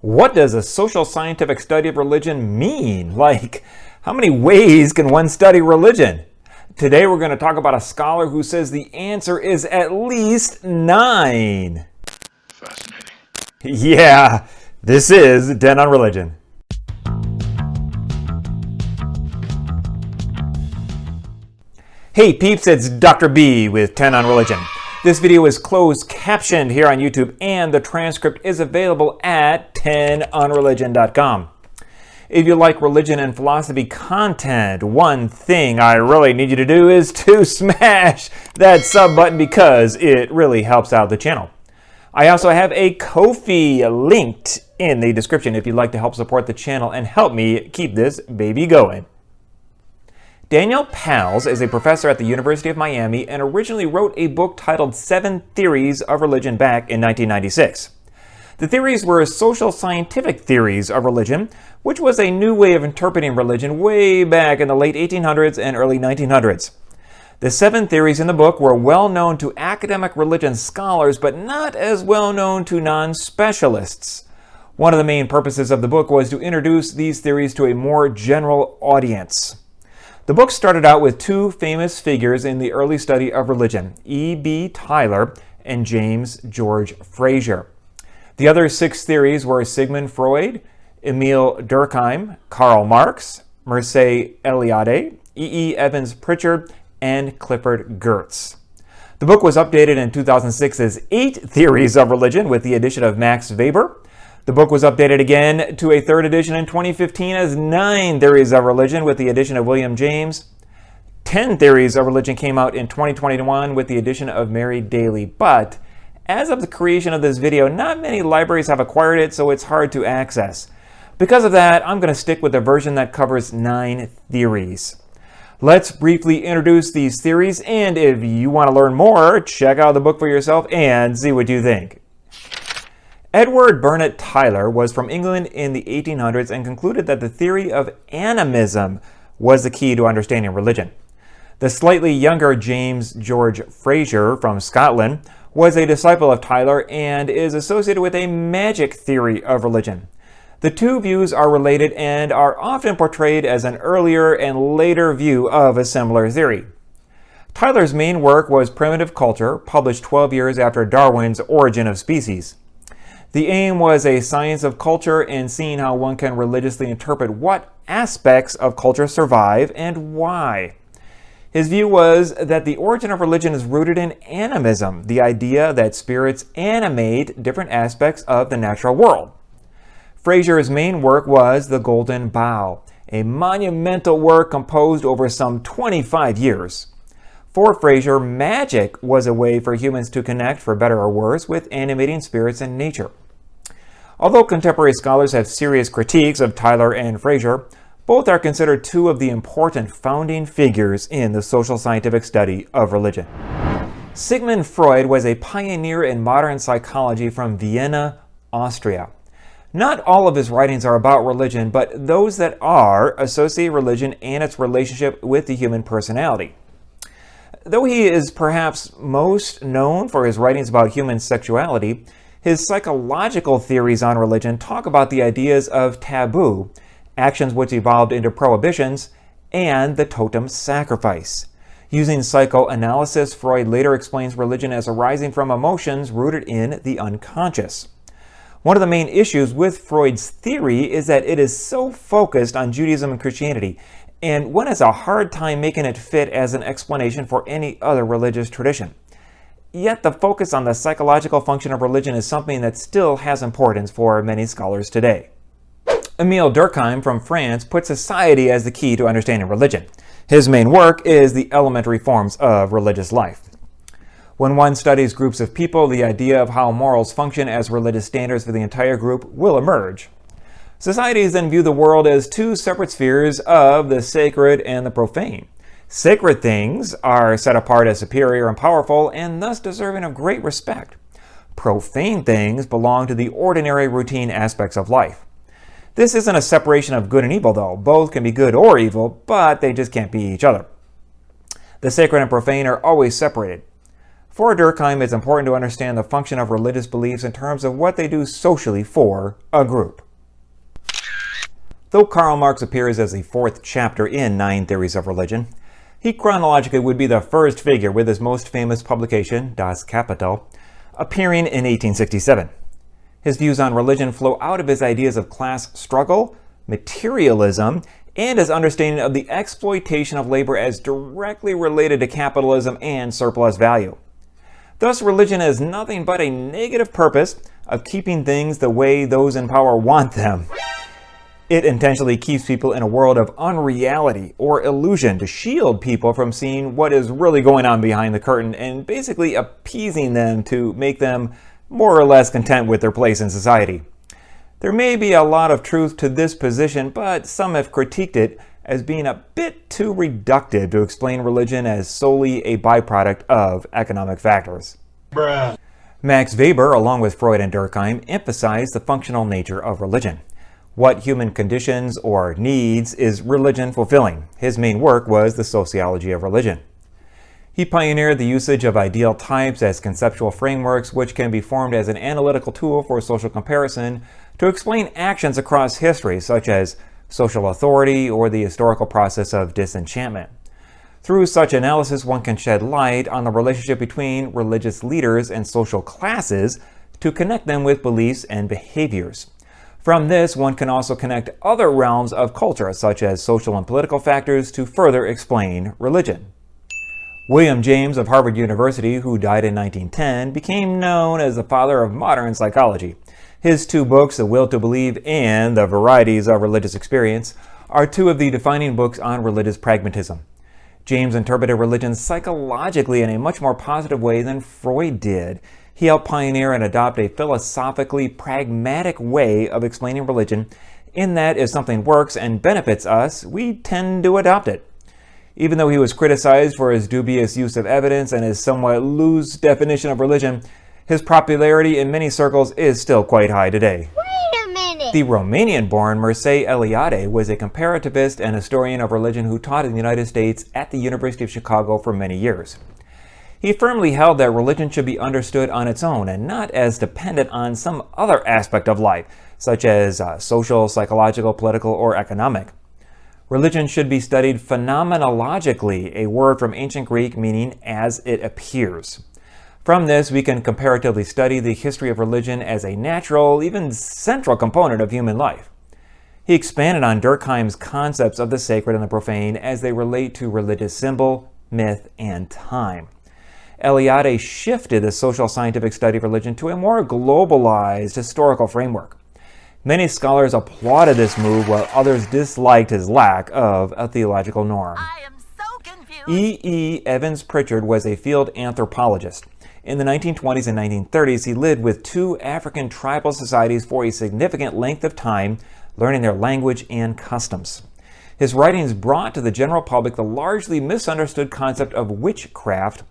What does a social scientific study of religion mean? Like, how many ways can one study religion? Today we're going to talk about a scholar who says the answer is at least 9. Fascinating. Yeah, this is TenOnReligion. Hey peeps, it's Dr. B with TenOnReligion. This video is closed captioned here on YouTube, and the transcript is available at TenOnReligion.com. If you like religion and philosophy content, one thing I really need you to do is to smash that sub button because it really helps out the channel. I also have a Ko-fi linked in the description if you'd like to help support the channel and help me keep this baby going. Daniel Pals is a professor at the University of Miami and originally wrote a book titled 7 Theories of Religion back in 1996. The theories were social scientific theories of religion, which was a new way of interpreting religion way back in the late 1800s and early 1900s. The 7 theories in the book were well known to academic religion scholars, but not as well known to non-specialists. One of the main purposes of the book was to introduce these theories to a more general audience. The book started out with 2 famous figures in the early study of religion, E.B. Tylor and James George Frazer. The other 6 theories were Sigmund Freud, Émile Durkheim, Karl Marx, Mircea Eliade, E. Evans-Pritchard, and Clifford Geertz. The book was updated in 2006 as 8 Theories of Religion with the addition of Max Weber. The book was updated again to a 3rd edition in 2015 as 9 Theories of Religion with the addition of William James. 10 Theories of Religion came out in 2021 with the addition of Mary Daly. But as of the creation of this video, not many libraries have acquired it, so it's hard to access. Because of that, I'm going to stick with the version that covers 9 theories. Let's briefly introduce these theories, and if you want to learn more, check out the book for yourself and see what you think. Edward Burnett Tylor was from England in the 1800s and concluded that the theory of animism was the key to understanding religion. The slightly younger James George Frazer from Scotland was a disciple of Tylor and is associated with a magic theory of religion. The 2 views are related and are often portrayed as an earlier and later view of a similar theory. Tylor's main work was Primitive Culture, published 12 years after Darwin's Origin of Species. The aim was a science of culture and seeing how one can religiously interpret what aspects of culture survive and why. His view was that the origin of religion is rooted in animism, the idea that spirits animate different aspects of the natural world. Frazer's main work was The Golden Bough, a monumental work composed over some 25 years. For Frazer, magic was a way for humans to connect, for better or worse, with animating spirits in nature. Although contemporary scholars have serious critiques of Tylor and Frazer, both are considered 2 of the important founding figures in the social scientific study of religion. Sigmund Freud was a pioneer in modern psychology from Vienna, Austria. Not all of his writings are about religion, but those that are associate religion and its relationship with the human personality. Though he is perhaps most known for his writings about human sexuality, his psychological theories on religion talk about the ideas of taboo, actions which evolved into prohibitions, and the totem sacrifice. Using psychoanalysis, Freud later explains religion as arising from emotions rooted in the unconscious. One of the main issues with Freud's theory is that it is so focused on Judaism and Christianity, and one has a hard time making it fit as an explanation for any other religious tradition. Yet the focus on the psychological function of religion is something that still has importance for many scholars today. Émile Durkheim from France put society as the key to understanding religion. His main work is The Elementary Forms of Religious Life. When one studies groups of people, the idea of how morals function as religious standards for the entire group will emerge. Societies then view the world as 2 separate spheres of the sacred and the profane. Sacred things are set apart as superior and powerful and thus deserving of great respect. Profane things belong to the ordinary routine aspects of life. This isn't a separation of good and evil though. Both can be good or evil, but they just can't be each other. The sacred and profane are always separated. For Durkheim, it's important to understand the function of religious beliefs in terms of what they do socially for a group. Though Karl Marx appears as the fourth chapter in 9 Theories of Religion, he chronologically would be the first figure with his most famous publication, Das Kapital, appearing in 1867. His views on religion flow out of his ideas of class struggle, materialism, and his understanding of the exploitation of labor as directly related to capitalism and surplus value. Thus, religion is nothing but a negative purpose of keeping things the way those in power want them. It intentionally keeps people in a world of unreality or illusion to shield people from seeing what is really going on behind the curtain and basically appeasing them to make them more or less content with their place in society. There may be a lot of truth to this position, but some have critiqued it as being a bit too reductive to explain religion as solely a byproduct of economic factors. Bruh. Max Weber, along with Freud and Durkheim, emphasized the functional nature of religion. What human conditions or needs is religion fulfilling? His main work was the sociology of religion. He pioneered the usage of ideal types as conceptual frameworks which can be formed as an analytical tool for social comparison to explain actions across history, such as social authority or the historical process of disenchantment. Through such analysis, one can shed light on the relationship between religious leaders and social classes to connect them with beliefs and behaviors. From this, one can also connect other realms of culture, such as social and political factors, to further explain religion. William James of Harvard University, who died in 1910, became known as the father of modern psychology. His 2 books, The Will to Believe and The Varieties of Religious Experience, are 2 of the defining books on religious pragmatism. James interpreted religion psychologically in a much more positive way than Freud did. He helped pioneer and adopt a philosophically pragmatic way of explaining religion, in that if something works and benefits us, we tend to adopt it. Even though he was criticized for his dubious use of evidence and his somewhat loose definition of religion, his popularity in many circles is still quite high today. Wait a minute! The Romanian-born Mircea Eliade was a comparativist and historian of religion who taught in the United States at the University of Chicago for many years. He firmly held that religion should be understood on its own and not as dependent on some other aspect of life, such as social, psychological, political, or economic. Religion should be studied phenomenologically, a word from ancient Greek meaning as it appears. From this, we can comparatively study the history of religion as a natural, even central component of human life. He expanded on Durkheim's concepts of the sacred and the profane as they relate to religious symbol, myth, and time. Eliade shifted the social scientific study of religion to a more globalized historical framework. Many scholars applauded this move, while others disliked his lack of a theological norm. I am so confused. E. Evans-Pritchard was a field anthropologist. In the 1920s and 1930s, he lived with 2 African tribal societies for a significant length of time, learning their language and customs. His writings brought to the general public the largely misunderstood concept of witchcraft,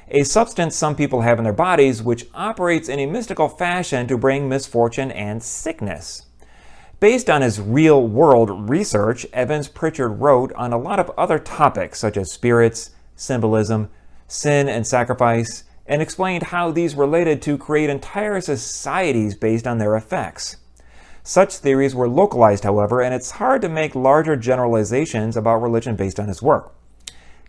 a substance some people have in their bodies which operates in a mystical fashion to bring misfortune and sickness. Based on his real-world research, Evans-Pritchard wrote on a lot of other topics such as spirits, symbolism, sin and sacrifice, and explained how these related to create entire societies based on their effects. Such theories were localized, however, and it's hard to make larger generalizations about religion based on his work.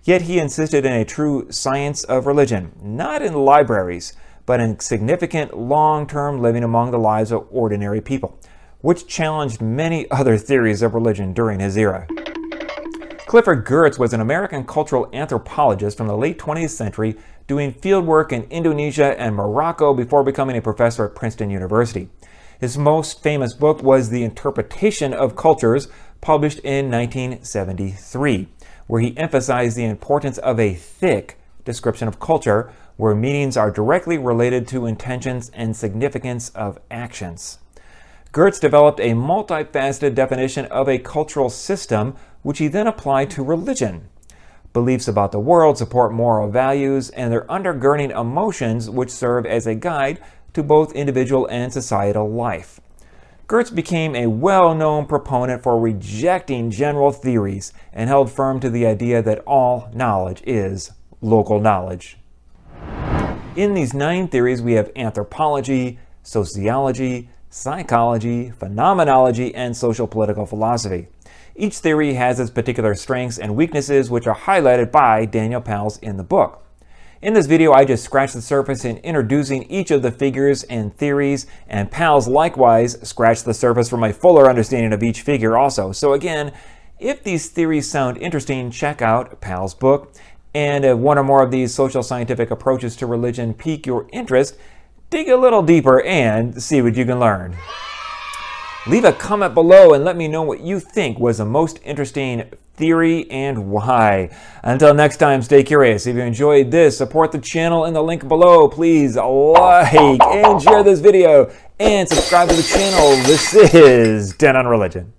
Yet he insisted in a true science of religion, not in libraries, but in significant long-term living among the lives of ordinary people, which challenged many other theories of religion during his era. Clifford Geertz was an American cultural anthropologist from the late 20th century doing fieldwork in Indonesia and Morocco before becoming a professor at Princeton University. His most famous book was The Interpretation of Cultures, published in 1973. Where he emphasized the importance of a thick description of culture, where meanings are directly related to intentions and significance of actions. Geertz developed a multifaceted definition of a cultural system, which he then applied to religion. Beliefs about the world support moral values and their undergirding emotions, which serve as a guide to both individual and societal life. Geertz became a well-known proponent for rejecting general theories and held firm to the idea that all knowledge is local knowledge. In these 9 theories, we have anthropology, sociology, psychology, phenomenology, and social political philosophy. Each theory has its particular strengths and weaknesses, which are highlighted by Daniel Pals in the book. In this video, I just scratched the surface in introducing each of the figures and theories, and Pals likewise scratched the surface for my fuller understanding of each figure also. So again, if these theories sound interesting, check out Pals' book. And if one or more of these social scientific approaches to religion pique your interest, dig a little deeper and see what you can learn. Leave a comment below and let me know what you think was the most interesting theory and why. Until next time, stay curious. If you enjoyed this, support the channel in the link below. Please like and share this video and subscribe to the channel. This is TenOnReligion.